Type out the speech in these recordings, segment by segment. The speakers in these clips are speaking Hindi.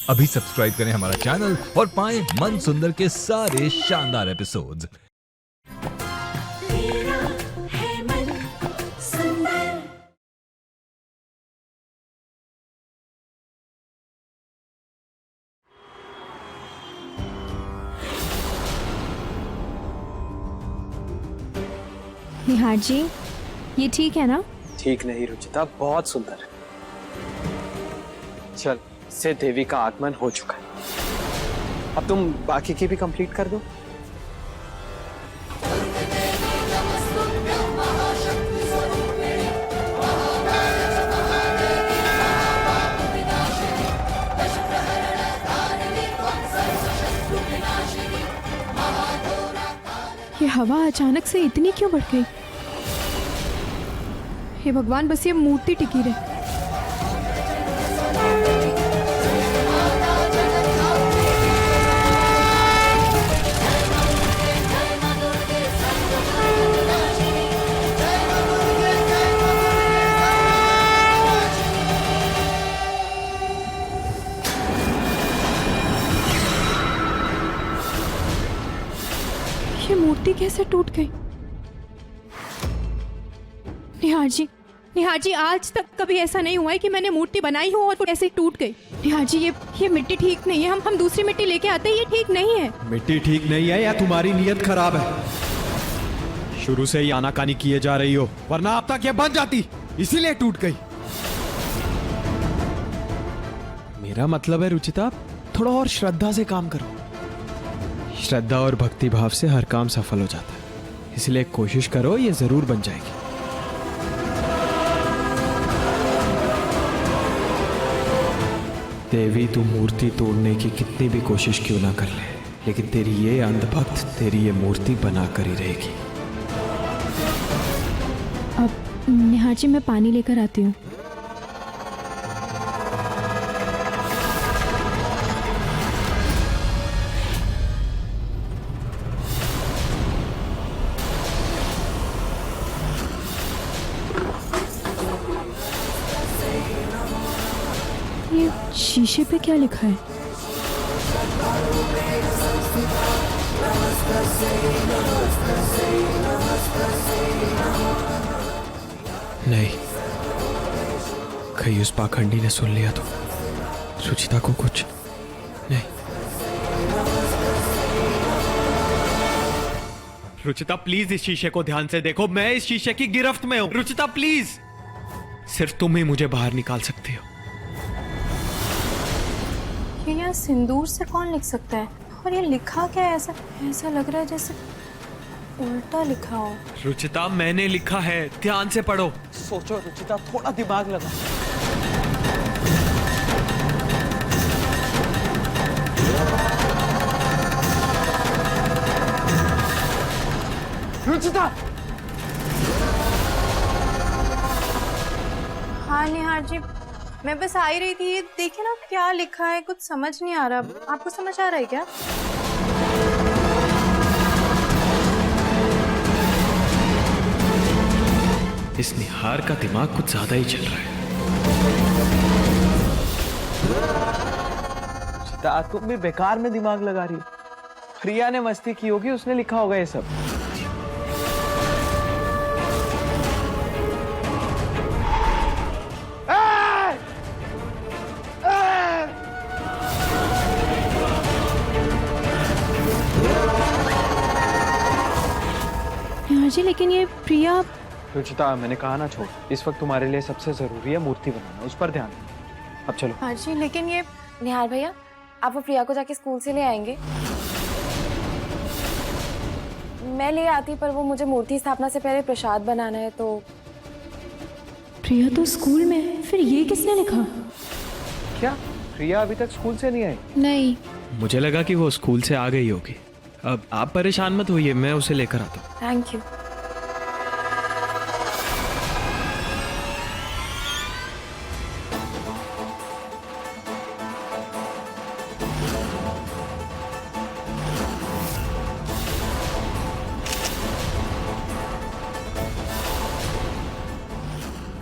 अभी सब्सक्राइब करें हमारा चैनल और पाएं मन सुंदर के सारे शानदार एपिसोड्स। तेरा है मन सुंदर। निहार जी, ये ठीक है ना? ठीक नहीं रुचिता, बहुत सुंदर है। चल, इससे देवी का आगमन हो चुका है। अब तुम बाकी की भी कंप्लीट कर दो। ये हवा अचानक से इतनी क्यों बढ़ गई? हे भगवान, बस ये मूर्ति टिकी रहे। ये मूर्ति कैसे टूट गई? निहार जी, आज तक कभी ऐसा नहीं हुआ है कि मैंने मूर्ति बनाई हो और वो ऐसे ही टूट गई। निहार जी, ये मिट्टी ठीक नहीं है। हम दूसरी मिट्टी लेके आते हैं। ये ठीक नहीं है। मिट्टी ठीक नहीं है या तुम्हारी नीयत खराब है? शुरू से ही आनाकानी किए जा रही हो, वरना अब तक ये बन जाती, इसीलिए टूट गई। मेरा मतलब है रुचिता, थोड़ा और श्रद्धा से काम करो। श्रद्धा और भक्ति भाव से हर काम सफल हो जाता है, इसलिए कोशिश करो, ये जरूर बन जाएगी। देवी, तू मूर्ति तोड़ने की कितनी भी कोशिश क्यों ना कर ले, लेकिन तेरी ये अंधभक्त तेरी ये मूर्ति बना कर ही रहेगी। अब निहार जी, मैं पानी लेकर आती हूँ। ये शीशे पे क्या लिखा है? नहीं, कहीं उस पाखंडी ने सुन लिया तो रुचिता को कुछ नहीं। रुचिता प्लीज इस शीशे को ध्यान से देखो, मैं इस शीशे की गिरफ्त में हूं। रुचिता प्लीज, सिर्फ तुम ही मुझे बाहर निकाल सकती हो। ये यहाँ सिंदूर से कौन लिख सकता है? और ये लिखा क्या है? ऐसा लग रहा है जैसे उल्टा लिखा हो। रुचिता, मैंने लिखा है, ध्यान से पढ़ो। सोचो रुचिता, थोड़ा दिमाग लगा। रुचिता! हाँ निहार जी, मैं बस आ ही रही थी। ये देखिए ना क्या लिखा है, कुछ समझ नहीं आ रहा। आपको समझ आ रहा है क्या? इस निहार का दिमाग कुछ ज्यादा ही चल रहा है। रुचिता, तुम भी बेकार में दिमाग लगा रही हो। प्रिया ने मस्ती की होगी, उसने लिखा होगा ये सब। निहार जी, लेकिन ये प्रिया। रुचिता, मैंने कहा ना छोड़, इस वक्त तुम्हारे लिए सबसे जरूरी है मूर्ति बनाना, उस पर ध्यान दो। अब चलो। हाँ जी, लेकिन ये निहार भैया, आप वो प्रिया को जाके स्कूल से ले आएंगे? मैं ले आती, पर वो मुझे मूर्ति स्थापना से पहले प्रसाद बनाना है। तो प्रिया तो स्कूल में है, फिर ये किसने लिखा? क्या प्रिया अभी तक स्कूल से नहीं आई? नहीं, मुझे लगा कि वो स्कूल से आ गई होगी। अब आप परेशान मत होइए, मैं उसे लेकर आता हूँ। Thank you.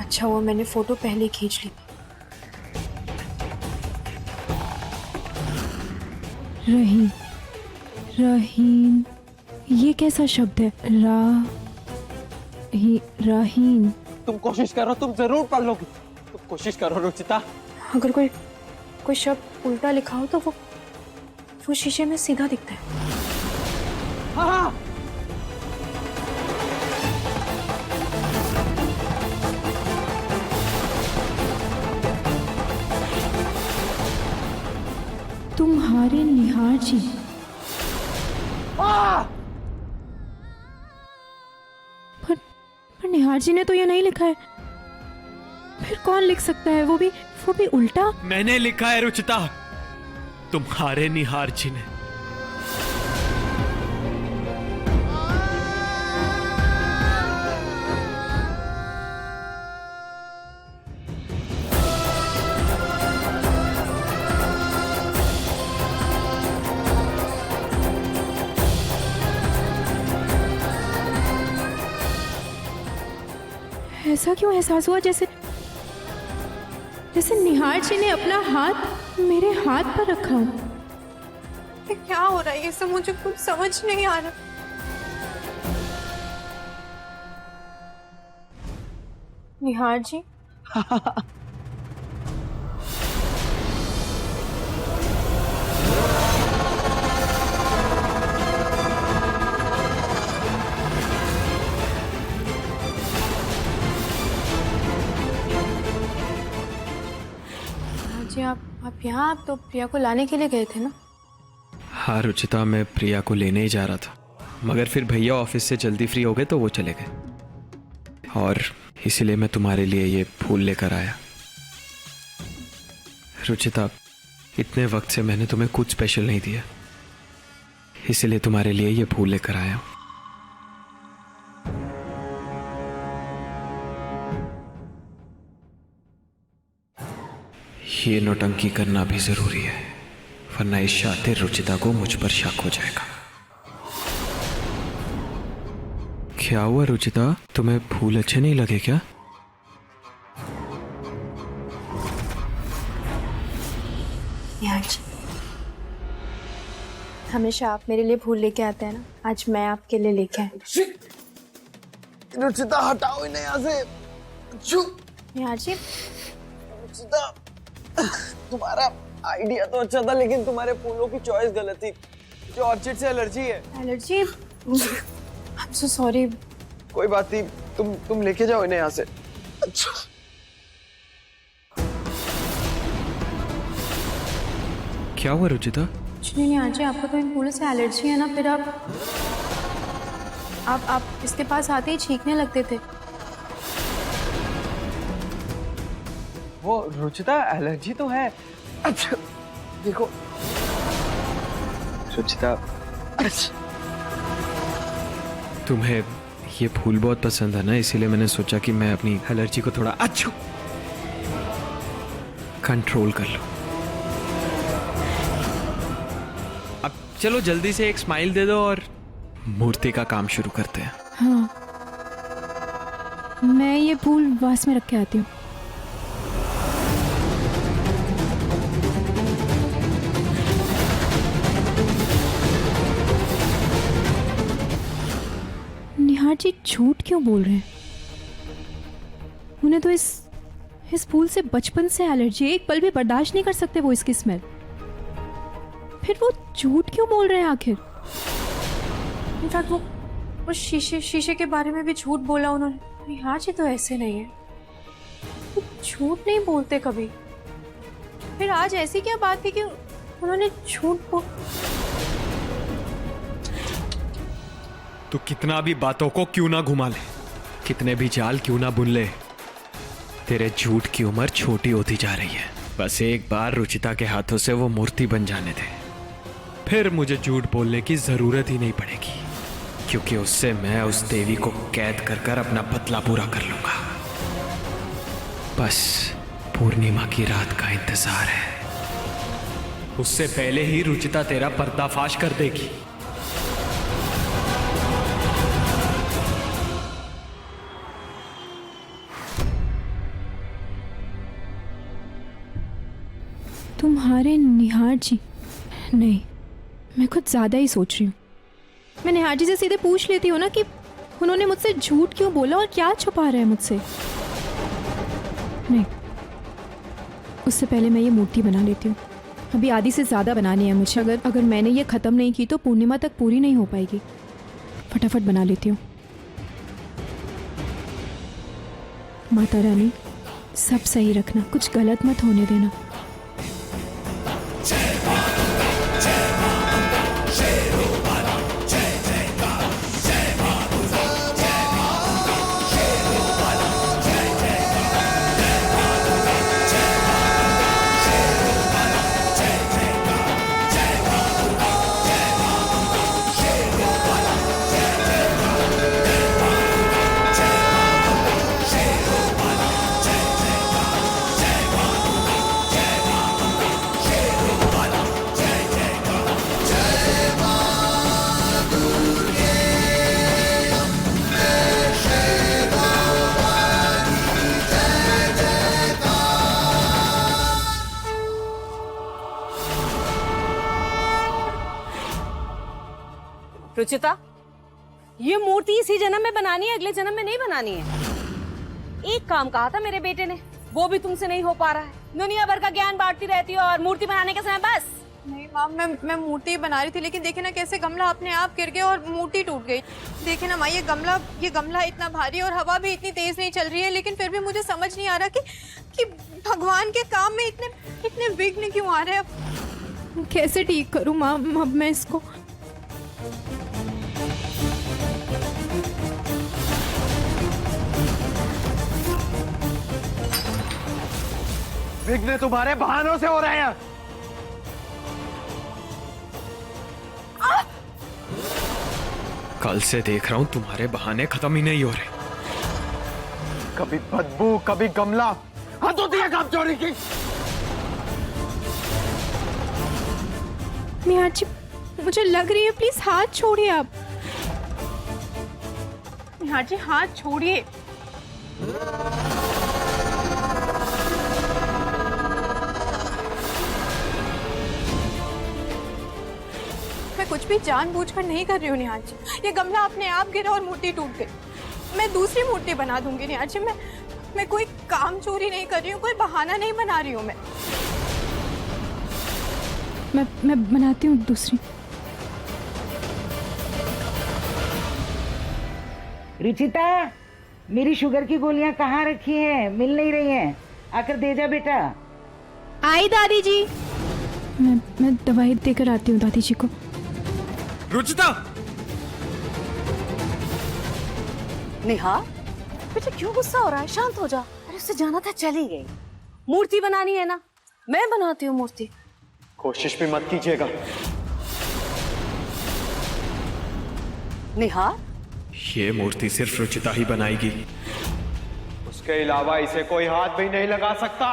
अच्छा हुआ मैंने फोटो पहले खींच ली। रहीन, रहीन, ये कैसा शब्द है? राहीन। तुम कोशिश करो, तुम जरूर पढ़ लोगी। तुम कोशिश करो रुचिता। अगर कोई शब्द उल्टा लिखा हो तो वो शीशे में सीधा दिखता है। हाँ। तुम्हारे निहार जी। पर निहार जी ने तो ये नहीं लिखा है। फिर कौन लिख सकता है? वो भी उल्टा। मैंने लिखा है रुचिता, तुम्हारे निहार जी ने। ऐसा क्यों एहसास हुआ जैसे निहार जी ने अपना हाथ मेरे हाथ पर रखा हो। ये क्या हो रहा है? ये सब मुझे कुछ समझ नहीं आ रहा। निहार जी। जी आप यहाँ आप तो प्रिया को लाने के लिए गए थे ना? हाँ रुचिता, मैं प्रिया को लेने ही जा रहा था, मगर फिर भैया ऑफिस से जल्दी फ्री हो गए तो वो चले गए, और इसीलिए मैं तुम्हारे लिए ये फूल लेकर आया। रुचिता, इतने वक्त से मैंने तुम्हें कुछ स्पेशल नहीं दिया, इसीलिए तुम्हारे लिए ये फूल लेकर आया हूं। ये नौटंकी करना भी जरूरी है, वरना इस शातिर रुचिता को मुझ पर शक हो जाएगा। क्या हुआ रुचिता, तुम्हें फूल अच्छे नहीं लगे क्या? निहार जी, हमेशा आप मेरे लिए फूल लेके आते हैं ना, आज मैं आपके लिए लेके आई। रुचिता हटाओ इन्हें यहाँ से। निहार जी, रुचिता, तुम्हारा आइडिया तो अच्छा था, लेकिन तुम्हारे फूलों की चॉइस गलत थी। मुझे ऑर्चिड से एलर्जी है। Allergy? I am so sorry. कोई बात नहीं, तुम लेके जाओ इन्हें यहाँ से। क्या हुआ रुचिता? कुछ नहीं निहार जी, आपको तो इन फूलों से एलर्जी है ना, फिर आप इसके पास आते ही छींकने लगते थे। वो रुचिता, एलर्जी तो है। अच्छा देखो रुचिता, तुम्हें ये फूल बहुत पसंद है ना, इसीलिए मैंने सोचा कि मैं अपनी एलर्जी को थोड़ा कंट्रोल कर लूं। अब चलो जल्दी से एक स्माइल दे दो और मूर्ति का काम शुरू करते हैं। हाँ, मैं ये फूल वास में रख के आती हूँ। निहार जी झूठ क्यों बोल रहे हैं? उन्हें तो इस फूल से बचपन से एलर्जी है, एक पल भी बर्दाश्त नहीं कर सकते वो इसकी स्मेल। फिर वो झूठ क्यों बोल रहे हैं आखिर? इनफैक्ट वो शीशे के बारे में भी झूठ बोला उन्होंने। निहार जी तो ऐसे नहीं है, वो झूठ नहीं बोलते कभी। फिर आज ऐसी क्या बात थी कि उन्होंने झूठ तो कितना भी बातों को क्यों ना घुमा ले, कितने भी जाल क्यों ना बुन ले, तेरे झूठ की उम्र छोटी होती जा रही है। बस एक बार रुचिता के हाथों से वो मूर्ति बन जाने दे, फिर मुझे झूठ बोलने की जरूरत ही नहीं पड़ेगी, क्योंकि उससे मैं उस देवी को कैद कर अपना बदला पूरा कर लूंगा। बस पूर्णिमा की रात का इंतजार है, उससे पहले ही रुचिता तेरा पर्दाफाश कर देगी। तुम्हारे निहार जी? नहीं, मैं कुछ ज़्यादा ही सोच रही हूँ। मैं निहार जी से सीधे पूछ लेती हूँ ना कि उन्होंने मुझसे झूठ क्यों बोला और क्या छुपा रहे हैं मुझसे। नहीं, उससे पहले मैं ये मूर्ति बना लेती हूँ। अभी आधी से ज़्यादा बनानी है मुझे। अगर मैंने ये ख़त्म नहीं की तो पूर्णिमा तक पूरी नहीं हो पाएगी। फटाफट बना लेती हूँ। माता रानी, सब सही रखना, कुछ गलत मत होने देना। रुचिता, ये मूर्ति इसी जन्म में बनानी है, अगले जन्म में नहीं बनानी है। एक काम कहा था मेरे बेटे ने, वो भी तुमसे नहीं हो पा रहा है। दुनिया भर का ज्ञान बांटती रहती हो और मूर्ति बनाने के समय बस। नहीं माम, मैं मूर्ति बना रही थी, लेकिन देखे ना कैसे गमला अपने आप गिर गया और मूर्ति टूट गई। देखे ना माँ, ये गमला इतना भारी और हवा भी इतनी तेज नहीं चल रही है, लेकिन फिर भी मुझे समझ नहीं आ रहा कि भगवान के काम में इतने विघ्न क्यों आ रहे हैं। कैसे ठीक करूँ माँ अब मैं इसको? विघ्न तुम्हारे बहानों से हो रहे हैं। कल से देख रहा हूं तुम्हारे बहाने खत्म ही नहीं हो रहे। कभी बदबू, कभी गमला, हद होती है काम चोरी की। निहार जी, मुझे लग रही है, प्लीज हाथ छोड़िए आप। निहार जी हाथ छोड़िए। मैं कुछ भी जानबूझकर नहीं कर रही हूँ निहार जी। ये गमला अपने आप गिरा और मूर्ति टूट गई। मैं दूसरी मूर्ति बना दूंगी निहार जी। मैं कोई काम चोरी नहीं कर रही हूँ, कोई बहाना नहीं बना रही हूँ। मैं बनाती हूँ दूसरी। रुचिता, मेरी शुगर की गोलियां कहाँ रखी हैं? मिल नहीं रही हैं। आकर दे जा बेटा। आई दादी जी। मैं दवाई देकर आती हूँ दादी जी को। रुचिता! निहार, बेटा क्यों गुस्सा हो रहा है? शांत हो जा। अरे उससे जाना था, चली गई। मूर्ति बनानी है ना, मैं बनाती हूँ मूर्ति। कोशिश भी मत कीजिएगा। निहार, ये मूर्ति सिर्फ रुचिता ही बनाएगी। उसके अलावा इसे कोई हाथ भी नहीं लगा सकता।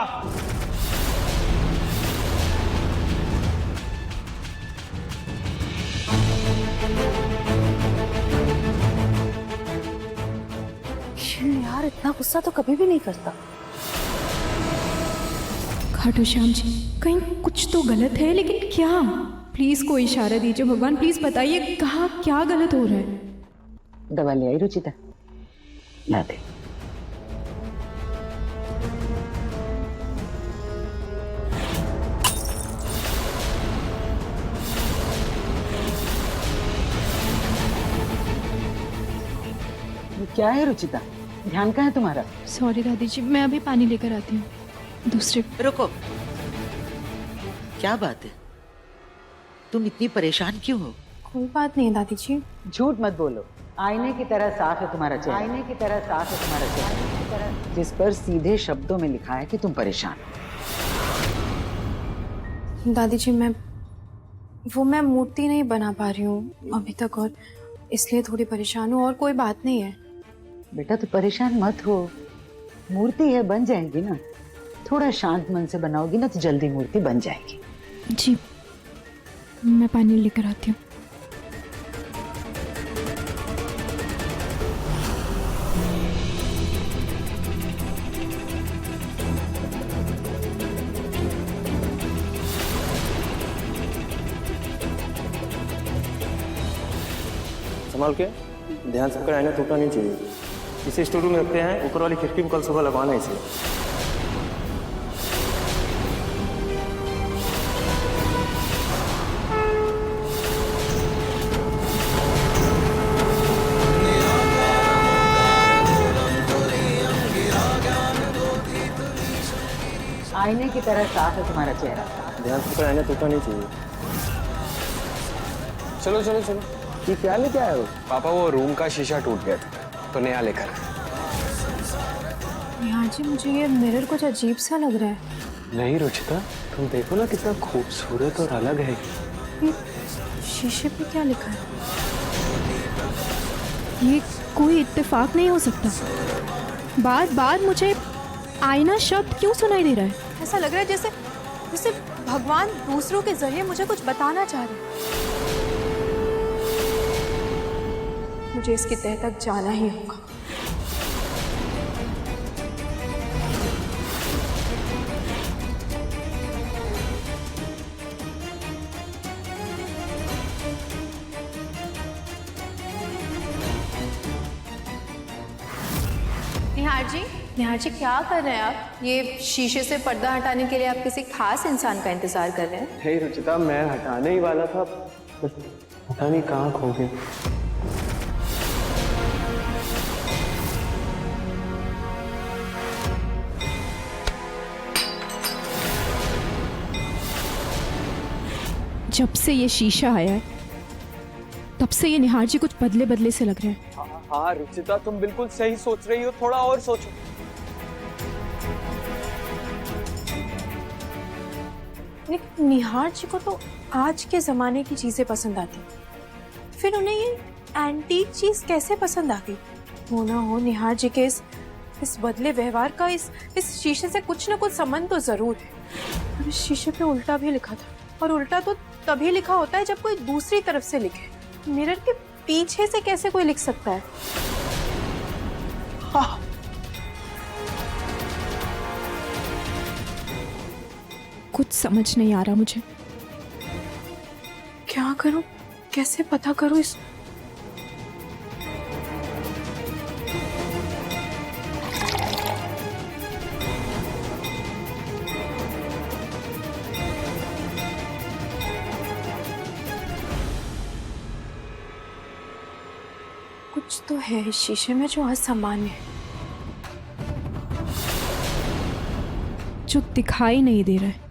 यार इतना गुस्सा तो कभी भी नहीं करता। खाटू श्याम जी, कहीं कुछ तो गलत है, लेकिन क्या? प्लीज कोई इशारा दीजिए भगवान, प्लीज बताइए कहाँ क्या गलत हो रहा है। दवा ले आई रुचिता? ला दे। क्या है रुचिता? ध्यान कहाँ है तुम्हारा? सॉरी दादी जी, मैं अभी पानी लेकर आती हूँ। दूसरे रुको, क्या बात है? तुम इतनी परेशान क्यों हो? कोई बात नहीं दादी जी। झूठ मत बोलो। आईने की तरह साफ है तुम्हारा चेहरा। आईने की तरह साफ है तुम्हारा चेहरा, जिस पर सीधे शब्दों में लिखा है कि तुम परेशान हो। दादी जी, मैं मूर्ति नहीं बना पा रही हूँ अभी तक, और इसलिए थोड़ी परेशान हूँ। और कोई बात नहीं है। बेटा तो परेशान मत हो, मूर्ति है, बन जाएगी ना। थोड़ा शांत मन से बनाओगी ना तो जल्दी मूर्ति बन जाएगी। जी, मैं पानी लेकर आती हूँ। संभाल के, ध्यान से, आईना टूटना नहीं चाहिए। इसे स्टोर रूम में रखते हैं, ऊपर वाली खिड़की में कल सुबह लगवाना है इसे। आईने की तरह साफ है तुम्हारा चेहरा। ध्यान से, आईना टूटना नहीं चाहिए। चलो चलो चलो, ये क्या लेके आए हो? पापा वो रूम का शीशा टूट गया था तो नया लेकर आए। निहार जी, मुझे ये मिरर कुछ अजीब सा लग रहा है। नहीं रुचिता, तुम देखो ना कितना खूबसूरत और अलग है। ये शीशे पे क्या लिखा है? ये कोई इत्तेफाक नहीं हो सकता। बार बार मुझे आईना शब्द क्यों सुनाई दे रहा है? ऐसा लग रहा है जैसे जैसे भगवान दूसरों के जरिए मुझे कुछ बताना चाह रहे हैं। मुझे इसकी तह तक जाना ही होगा। निहार जी क्या कर रहे हैं आप? ये शीशे से पर्दा हटाने के लिए आप किसी खास इंसान का इंतजार कर रहे हैं? नहीं रुचिता, मैं हटाने ही वाला था, पता नहीं कहाँ खो गए। जब से ये शीशा आया है तब से ये निहार जी कुछ बदले बदले से लग रहे हैं। हाँ रुचिता, तुम बिल्कुल सही सोच रही हो, थोड़ा और सोचो। लेकिन निहार जी को तो आज के जमाने की चीजें पसंद आती, फिर उन्हें ये एंटीक चीज कैसे पसंद आ गई? हो ना हो निहार जी के इस बदले व्यवहार का इस शीशे से कुछ ना कुछ संबंध तो जरूर है। और इस शीशे पे उल्टा भी लिखा था, और उल्टा तो तभी लिखा होता है जब कोई दूसरी तरफ से लिखे। मिरर के पीछे से कैसे कोई लिख सकता है? हाँ। कुछ समझ नहीं आ रहा मुझे। क्या करूं, कैसे पता करूं इस? कुछ तो है इस शीशे में जो असामान्य है, जो दिखाई नहीं दे रहा है,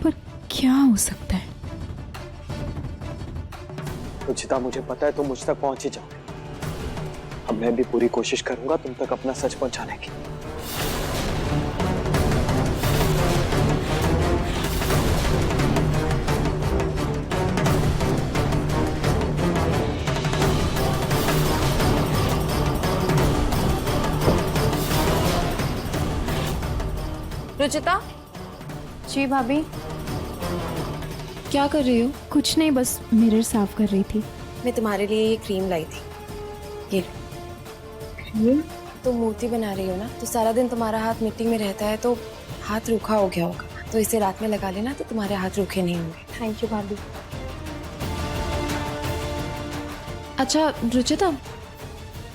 पर क्या हो सकता है? रुचिता, मुझे पता है तुम मुझ तक पहुंच ही जाओगे। अब मैं भी पूरी कोशिश करूंगा तुम तक अपना सच पहुंचाने की। रुचिता। जी भाभी। क्या कर रही हो? कुछ नहीं, बस मिरर साफ कर रही थी। मैं तुम्हारे लिए ये क्रीम लाई थी, ये क्रीम। तो मूर्ति बना रही हो ना, तो सारा दिन तुम्हारा हाथ मिट्टी में रहता है तो हाथ रूखा हो गया होगा, तो इसे रात में लगा लेना तो तुम्हारे हाथ रूखे नहीं होंगे। थैंक यू भाभी। अच्छा रुचिता,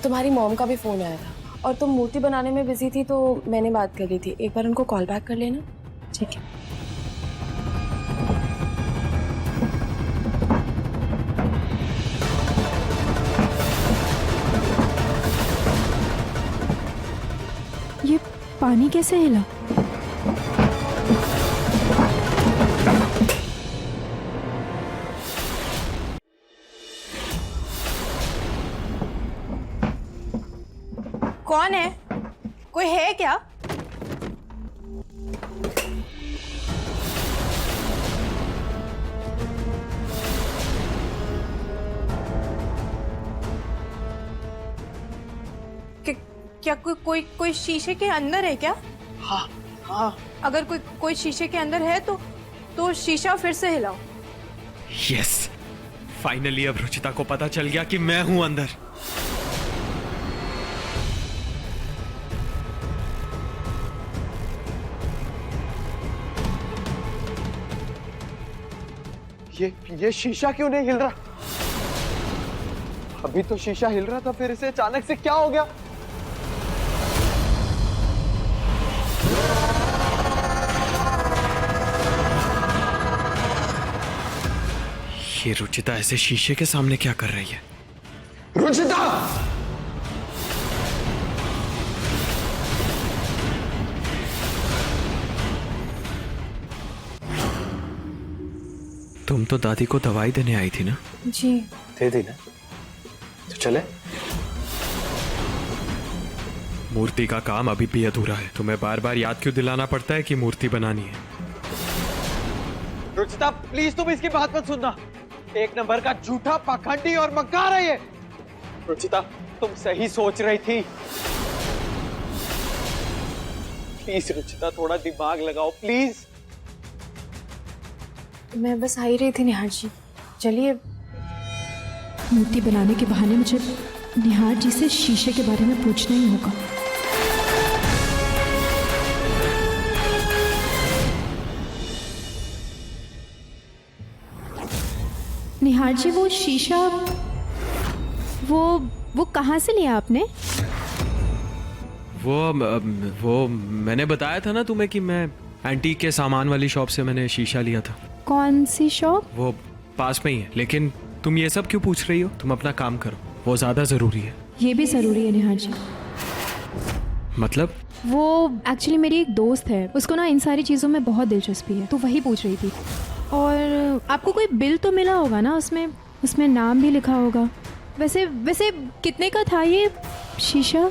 तुम्हारी मॉम का भी फोन आया था और तुम मूर्ति बनाने में बिजी थी तो मैंने बात कर ली थी। एक बार उनको कॉल बैक कर लेना। ठीक है। ये पानी कैसे हिला? कौन है? कोई है क्या? क्या कोई शीशे के अंदर है क्या? हाँ हाँ। अगर कोई शीशे के अंदर है तो शीशा फिर से हिलाओ। यस, फाइनली अब रुचिता को पता चल गया कि मैं हूं अंदर। ये शीशा क्यों नहीं हिल रहा? अभी तो शीशा हिल रहा था, फिर इसे अचानक से क्या हो गया? ये रुचिता ऐसे शीशे के सामने क्या कर रही है? रुचिता! तुम तो दादी को दवाई देने आई थी ना? जी दे दी ना, तो चले। मूर्ति का काम अभी भी अधूरा है। तुम्हें बार बार याद क्यों दिलाना पड़ता है कि मूर्ति बनानी है? रुचिता प्लीज तुम इसकी बात मत सुनना। एक नंबर का झूठा, पाखंडी और मक्कार है ये। रुचिता तुम सही सोच रही थी। प्लीज रुचिता थोड़ा दिमाग लगाओ प्लीज। मैं बस आ ही रही थी निहार जी, चलिए। मूर्ति बनाने के बहाने मुझे निहार जी से शीशे के बारे में पूछना ही होगा। निहार जी वो शीशा वो कहाँ से लिया आपने? वो मैंने बताया था ना तुम्हें कि मैं एंटीक के सामान वाली शॉप से मैंने शीशा लिया था। कौन सी शॉप? वो पास में ही है। लेकिन तुम ये सब क्यों पूछ रही हो? तुम अपना काम करो, वो ज्यादा जरूरी है। ये भी जरूरी है निहार जी। मतलब? वो एक्चुअली मेरी एक दोस्त है, उसको ना इन सारी चीज़ों में बहुत दिलचस्पी है, तो वही पूछ रही थी। और आपको कोई बिल तो मिला होगा ना, उसमें नाम भी लिखा होगा। वैसे कितने का था ये शीशा?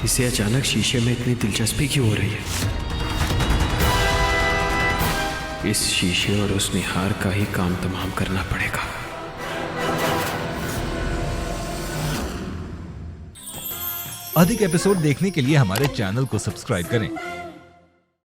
इसे अचानक शीशे में इतनी दिलचस्पी क्यों हो रही है? इस शीशे और उस निहार का ही काम तमाम करना पड़ेगा। अधिक एपिसोड देखने के लिए हमारे चैनल को सब्सक्राइब करें